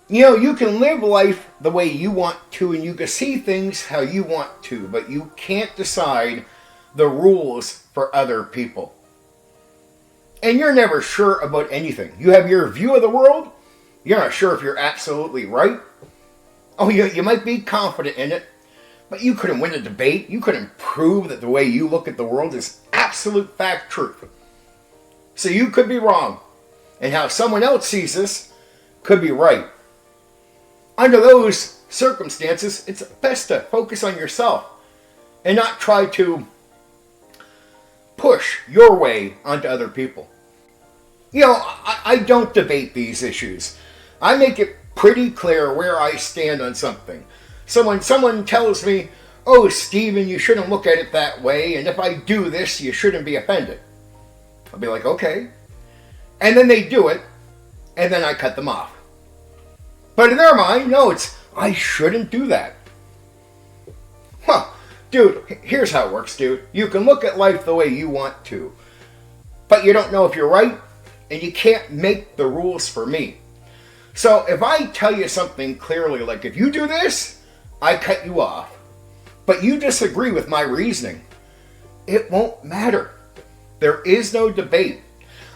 You can live life the way you want to and you can see things how you want to, but you can't decide the rules for other people. And you're never sure about anything. You have your view of the world. You're not sure if you're absolutely right. Oh, you might be confident in it, but you couldn't win a debate. You couldn't prove that the way you look at the world is absolute fact truth. So you could be wrong. And how someone else sees this could be right. Under those circumstances, it's best to focus on yourself and not try to push your way onto other people. I don't debate these issues. I make it pretty clear where I stand on something. So when someone tells me, oh, Stephen, you shouldn't look at it that way, and if I do this, you shouldn't be offended. I'll be like, okay. And then they do it, and then I cut them off. But in their mind, no, I shouldn't do that. Dude, here's how it works, dude. You can look at life the way you want to, but you don't know if you're right, and you can't make the rules for me. So if I tell you something clearly, like if you do this, I cut you off, but you disagree with my reasoning, it won't matter. There is no debate.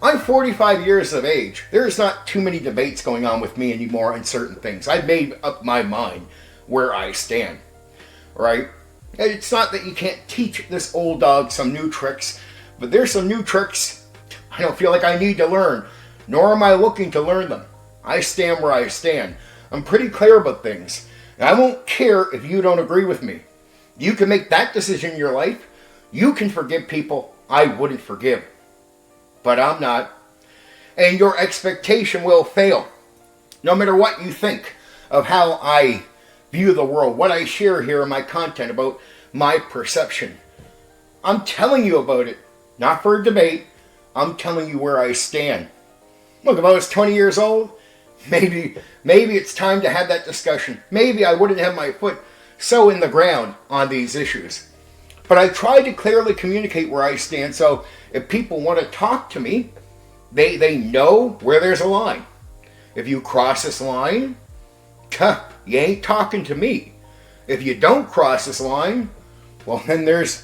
I'm 45 years of age. There's not too many debates going on with me anymore on certain things. I've made up my mind where I stand, right? It's not that you can't teach this old dog some new tricks, but there's some new tricks I don't feel like I need to learn, nor am I looking to learn them. I stand where I stand. I'm pretty clear about things, and I won't care if you don't agree with me. You can make that decision in your life. You can forgive people I wouldn't forgive. But I'm not. And your expectation will fail. No matter what you think of how I view the world, what I share here in my content about my perception. I'm telling you about it, not for a debate. I'm telling you where I stand. Look, if I was 20 years old, maybe it's time to have that discussion. Maybe I wouldn't have my foot so in the ground on these issues. But I try to clearly communicate where I stand, so if people want to talk to me, they know where there's a line. If you cross this line, you ain't talking to me. If you don't cross this line, well then there's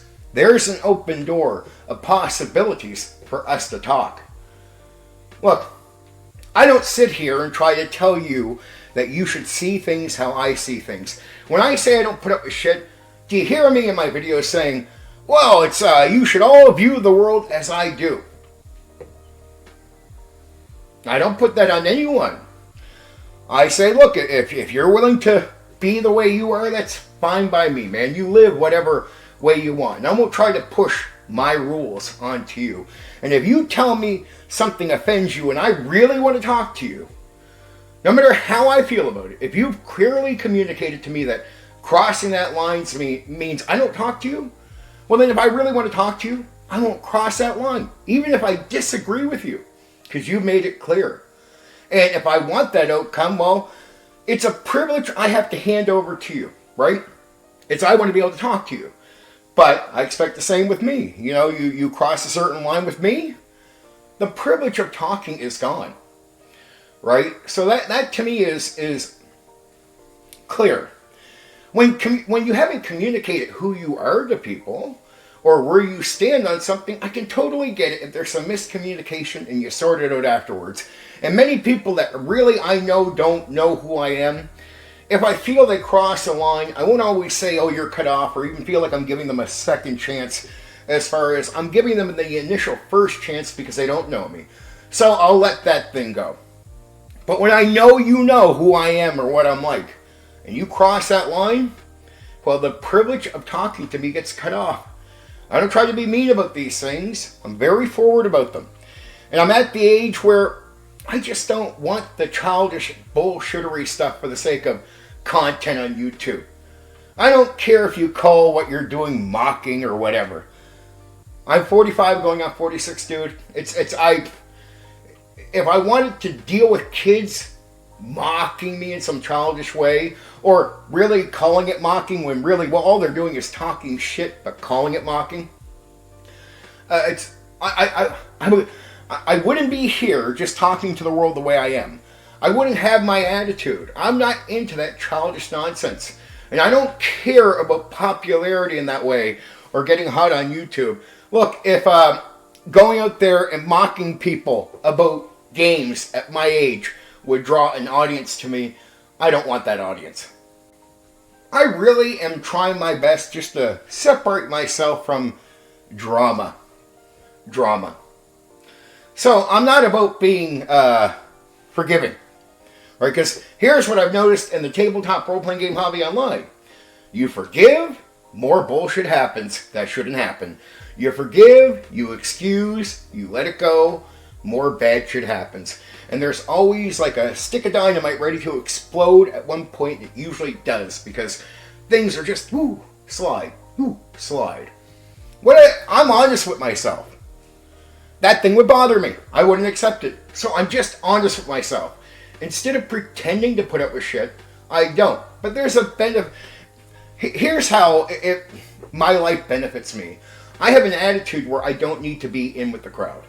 an open door of possibilities for us to talk. Look, I don't sit here and try to tell you that you should see things how I see things. When I say I don't put up with shit, do you hear me in my videos saying, well, it's you should all view the world as I do? I don't put that on anyone. I say, look, if you're willing to be the way you are, that's fine by me, man. You live whatever way you want. And I won't try to push my rules onto you. And if you tell me something offends you and I really want to talk to you, no matter how I feel about it, if you've clearly communicated to me that crossing that line means I don't talk to you, well then if I really want to talk to you, I won't cross that line, even if I disagree with you, because you've made it clear. And if I want that outcome, well, it's a privilege I have to hand over to you, right? I want to be able to talk to you. But I expect the same with me. You cross a certain line with me, the privilege of talking is gone, right? So that to me is clear. When you haven't communicated who you are to people or where you stand on something, I can totally get it if there's some miscommunication and you sort it out afterwards. And many people that really I know don't know who I am, if I feel they cross a line, I won't always say, oh, you're cut off, or even feel like I'm giving them a second chance, as far as I'm giving them the initial first chance because they don't know me. So I'll let that thing go. But when I know you know who I am or what I'm like, and you cross that line, well, the privilege of talking to me gets cut off. I don't try to be mean about these things. I'm very forward about them. And I'm at the age where I just don't want the childish bullshittery stuff for the sake of content on YouTube. I don't care if you call what you're doing mocking or whatever. I'm 45 going on 46, dude. If I wanted to deal with kids mocking me in some childish way, or really calling it mocking when really, well, all they're doing is talking shit, but calling it mocking, I wouldn't be here just talking to the world the way I am. I wouldn't have my attitude. I'm not into that childish nonsense. And I don't care about popularity in that way or getting hot on YouTube. Look, if going out there and mocking people about games at my age would draw an audience to me, I don't want that audience. I really am trying my best just to separate myself from drama. So I'm not about being forgiving. Right? Because here's what I've noticed in the tabletop role-playing game hobby online. You forgive, more bullshit happens that shouldn't happen. You forgive, you excuse, you let it go, more bad shit happens. And there's always like a stick of dynamite ready to explode at one point. It usually does, because things are just, slide. I'm honest with myself. That thing would bother me. I wouldn't accept it. So I'm just honest with myself. Instead of pretending to put up with shit, I don't. But there's a benefit. Here's how my life benefits me. I have an attitude where I don't need to be in with the crowd.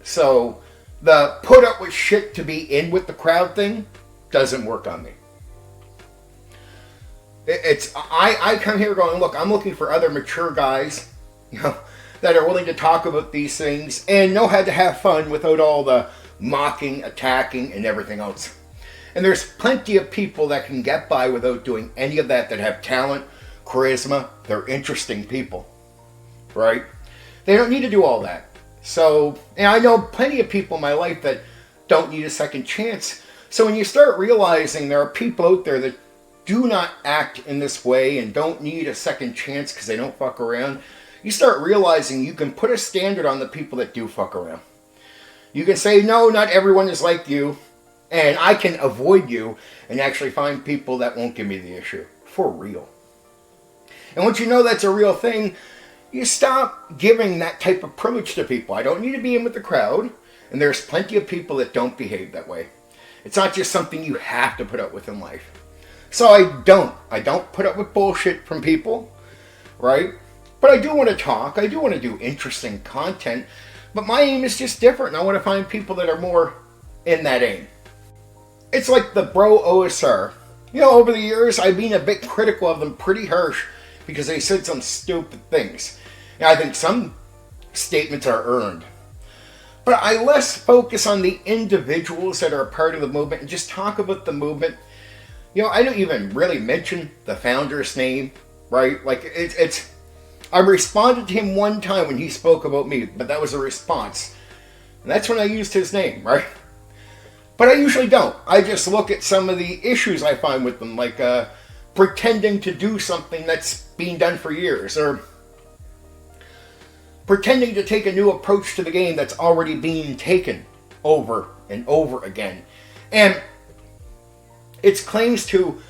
So the put up with shit to be in with the crowd thing doesn't work on me. I come here going, look, I'm looking for other mature guys, that are willing to talk about these things and know how to have fun without all the mocking, attacking, and everything else. And there's plenty of people that can get by without doing any of that have talent, charisma. They're interesting people, right? They don't need to do all that. So, and I know plenty of people in my life that don't need a second chance. So when you start realizing there are people out there that do not act in this way and don't need a second chance because they don't fuck around, you start realizing you can put a standard on the people that do fuck around. You can say, no, not everyone is like you, and I can avoid you and actually find people that won't give me the issue. For real. And once you know that's a real thing, you stop giving that type of privilege to people. I don't need to be in with the crowd, and there's plenty of people that don't behave that way. It's not just something you have to put up with in life. So I don't put up with bullshit from people, right? But I do want to talk. I do want to do interesting content. But my aim is just different. And I want to find people that are more in that aim. It's like the bro OSR. Over the years, I've been a bit critical of them, pretty harsh, because they said some stupid things. And I think some statements are earned. But I less focus on the individuals that are a part of the movement and just talk about the movement. I don't even really mention the founder's name, right? Like, I responded to him one time when he spoke about me, but that was a response. And that's when I used his name, right? But I usually don't. I just look at some of the issues I find with them, like pretending to do something that's been done for years, or pretending to take a new approach to the game that's already being taken over and over again. And its claims to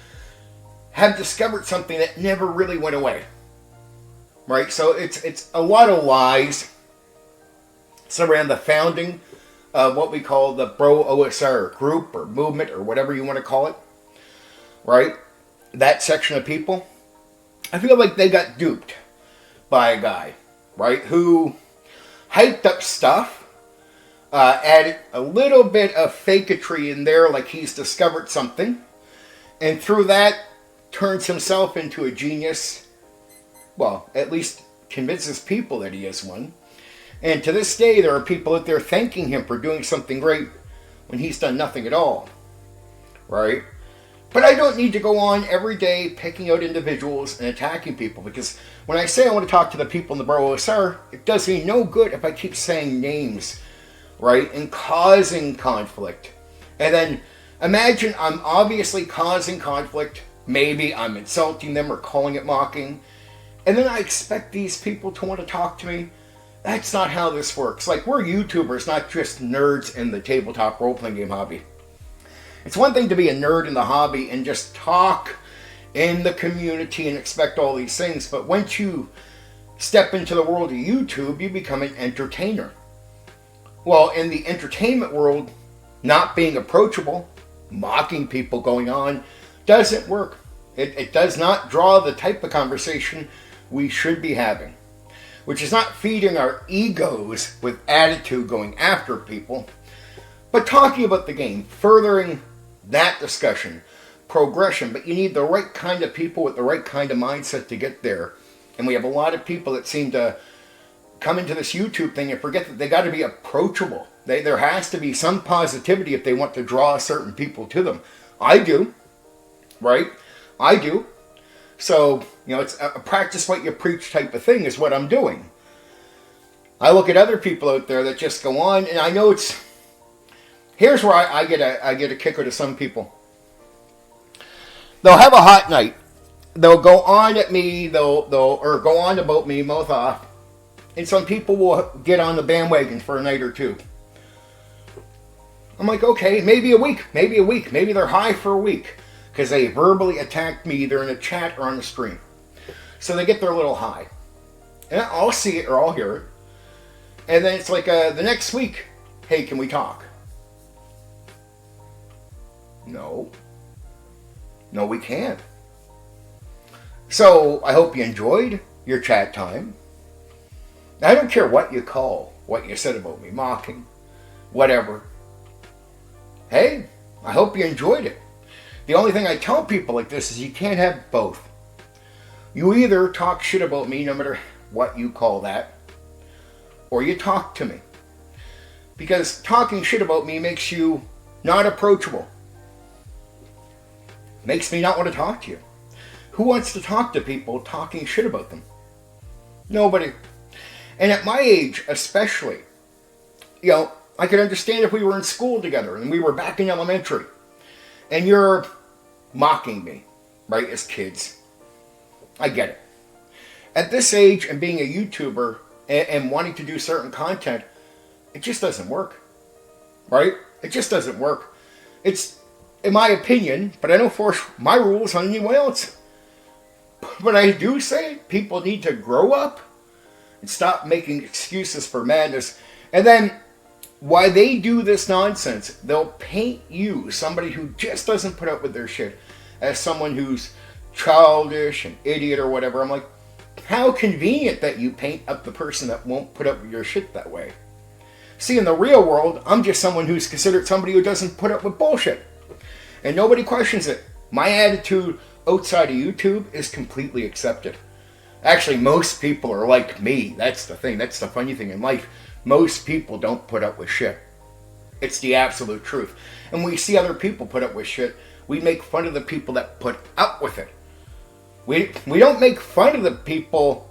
have discovered something that never really went away. Right, so it's a lot of lies surround the founding of what we call the Bro OSR group or movement or whatever you want to call it. Right, that section of people, I feel like they got duped by a guy, right, who hyped up stuff, added a little bit of fakeetry in there, like he's discovered something, and through that turns himself into a genius. Well, at least convinces people that he is one. And to this day, there are people out there thanking him for doing something great when he's done nothing at all. Right? But I don't need to go on every day picking out individuals and attacking people, because when I say I want to talk to the people in the Bro OSR, it does me no good if I keep saying names, right? And causing conflict. And then imagine I'm obviously causing conflict. Maybe I'm insulting them or calling it mocking. And then I expect these people to want to talk to me. That's not how this works. Like, we're YouTubers, not just nerds in the tabletop role-playing game hobby. It's one thing to be a nerd in the hobby and just talk in the community and expect all these things. But once you step into the world of YouTube, you become an entertainer. Well, in the entertainment world, not being approachable, mocking people going on, doesn't work. It does not draw the type of conversation we should be having, which is not feeding our egos with attitude going after people, But talking about the game, furthering that discussion, progression, but you need the right kind of people with the right kind of mindset to get there. And we have a lot of people that seem to come into this YouTube thing and forget that they got to be approachable. There has to be some positivity if they want to draw certain people to them. I do, right? I do. So, it's a practice what you preach type of thing is what I'm doing. I look at other people out there that just go on, and I know it's... Here's where I get a kicker to some people. They'll have a hot night. They'll go on at me, they'll go on about me, mouth off. And some people will get on the bandwagon for a night or two. I'm like, okay, maybe a week. Maybe they're high for a week. Because they verbally attacked me either in a chat or on the stream. So they get their little high. And I'll see it or I'll hear it. And then it's like the next week, hey, can we talk? No, we can't. So I hope you enjoyed your chat time. I don't care what you call what you said about me, mocking, whatever. Hey, I hope you enjoyed it. The only thing I tell people like this is you can't have both. You either talk shit about me, no matter what you call that, or you talk to me. Because talking shit about me makes you not approachable. Makes me not want to talk to you. Who wants to talk to people talking shit about them? Nobody. And at my age, especially, I could understand if we were in school together and we were back in elementary and you're mocking me, right, as kids. I get it. At this age and being a YouTuber and wanting to do certain content, it just doesn't work, right? It just doesn't work. It's, in my opinion, but I don't force my rules on anyone else. But I do say people need to grow up and stop making excuses for madness. And then, while they do this nonsense, they'll paint you, somebody who just doesn't put up with their shit, as someone who's childish, an idiot or whatever. I'm like, how convenient that you paint up the person that won't put up with your shit that way. See, in the real world, I'm just someone who's considered somebody who doesn't put up with bullshit. And nobody questions it. My attitude outside of YouTube is completely accepted. Actually, most people are like me. That's the thing. That's the funny thing in life. Most people don't put up with shit. It's the absolute truth. And when we see other people put up with shit, we make fun of the people that put up with it. We don't make fun of the people,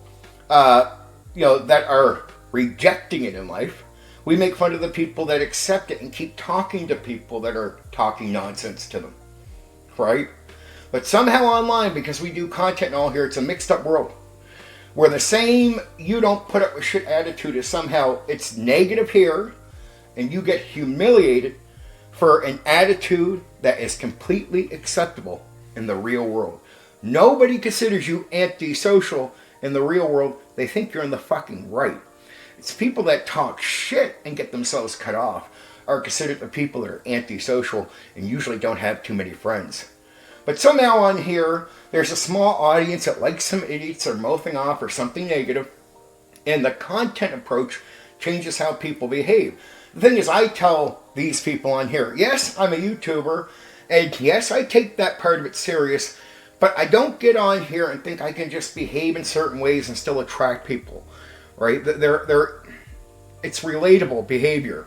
that are rejecting it in life. We make fun of the people that accept it and keep talking to people that are talking nonsense to them. Right? But somehow online, because we do content and all here, it's a mixed up world. Where the same you don't put up with shit attitude is somehow it's negative here, and you get humiliated for an attitude that is completely acceptable in the real world. Nobody considers you antisocial in the real world. They think you're in the fucking right. It's people that talk shit and get themselves cut off are considered the people that are antisocial and usually don't have too many friends. But somehow on here, there's a small audience that likes some idiots that are mouthing off or something negative, and the content approach changes how people behave. The thing is, I tell these people on here, yes, I'm a YouTuber, and yes, I take that part of it serious, but I don't get on here and think I can just behave in certain ways and still attract people, right? It's relatable behavior,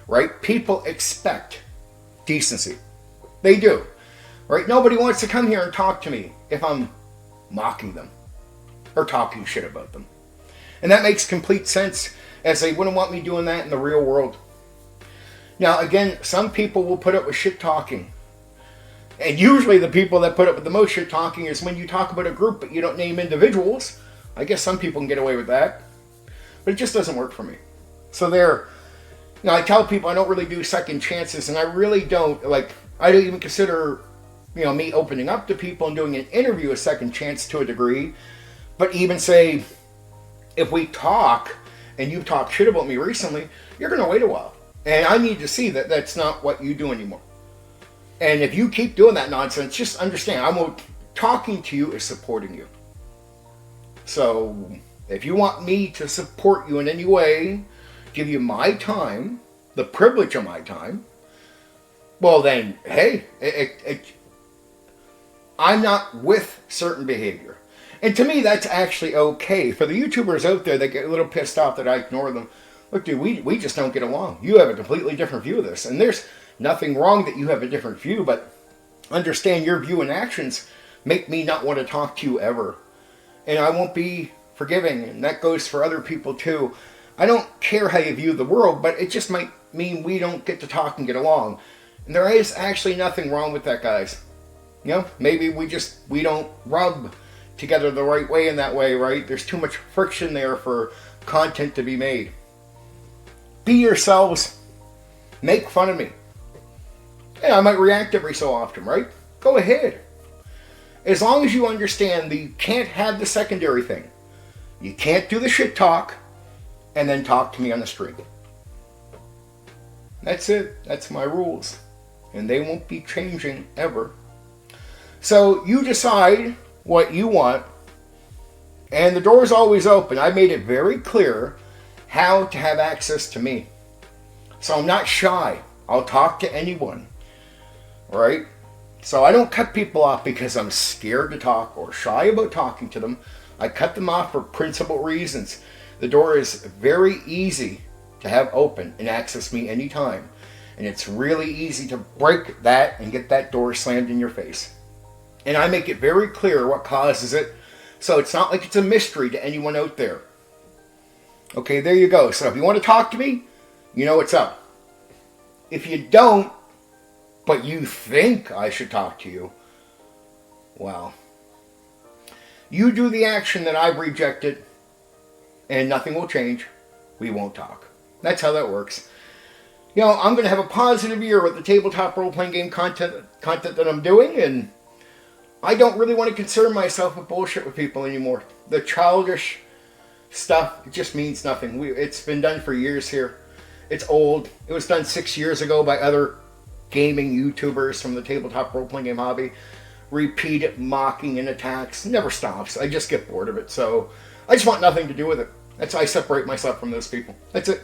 right? People expect decency. They do. Right? Nobody wants to come here and talk to me if I'm mocking them or talking shit about them. And that makes complete sense, as they wouldn't want me doing that in the real world. Now, again, some people will put up with shit talking. And usually the people that put up with the most shit talking is when you talk about a group but you don't name individuals. I guess some people can get away with that. But it just doesn't work for me. So I tell people I don't really do second chances, and I really don't, I don't even consider me opening up to people and doing an interview a second chance to a degree. But even say, if we talk and you talk shit about me recently, you're going to wait a while. And I need to see that that's not what you do anymore. And if you keep doing that nonsense, just understand, talking to you is supporting you. So if you want me to support you in any way, give you my time, the privilege of my time, well then, hey, I'm not with certain behavior. And to me, that's actually okay. For the YouTubers out there that get a little pissed off that I ignore them, look, dude, we just don't get along. You have a completely different view of this. And there's nothing wrong that you have a different view, but understand your view and actions make me not want to talk to you ever. And I won't be forgiving, and that goes for other people too. I don't care how you view the world, but it just might mean we don't get to talk and get along. And there is actually nothing wrong with that, guys. You know, maybe we don't rub together the right way in that way, right? There's too much friction there for content to be made. Be yourselves. Make fun of me. Yeah, I might react every so often, right? Go ahead. As long as you understand that you can't have the secondary thing. You can't do the shit talk and then talk to me on the stream. That's it. That's my rules. And they won't be changing ever. So you decide what you want, and the door is always open. I made it very clear how to have access to me. So I'm not shy. I'll talk to anyone. Right? So I don't cut people off because I'm scared to talk or shy about talking to them. I cut them off for principal reasons. The door is very easy to have open and access me anytime. And it's really easy to break that and get that door slammed in your face. And I make it very clear what causes it. So it's not like it's a mystery to anyone out there. Okay, there you go. So if you want to talk to me, you know what's up. If you don't, but you think I should talk to you, well, you do the action that I've rejected, and nothing will change. We won't talk. That's how that works. You know, I'm going to have a positive year with the tabletop role-playing game content that I'm doing, and I don't really want to concern myself with bullshit with people anymore. The childish stuff, it just means nothing. It's been done for years here. It's old. It was done 6 years ago by other gaming YouTubers from the tabletop role-playing game hobby. Repeated mocking and attacks. Never stops. I just get bored of it. So I just want nothing to do with it. I separate myself from those people. That's it.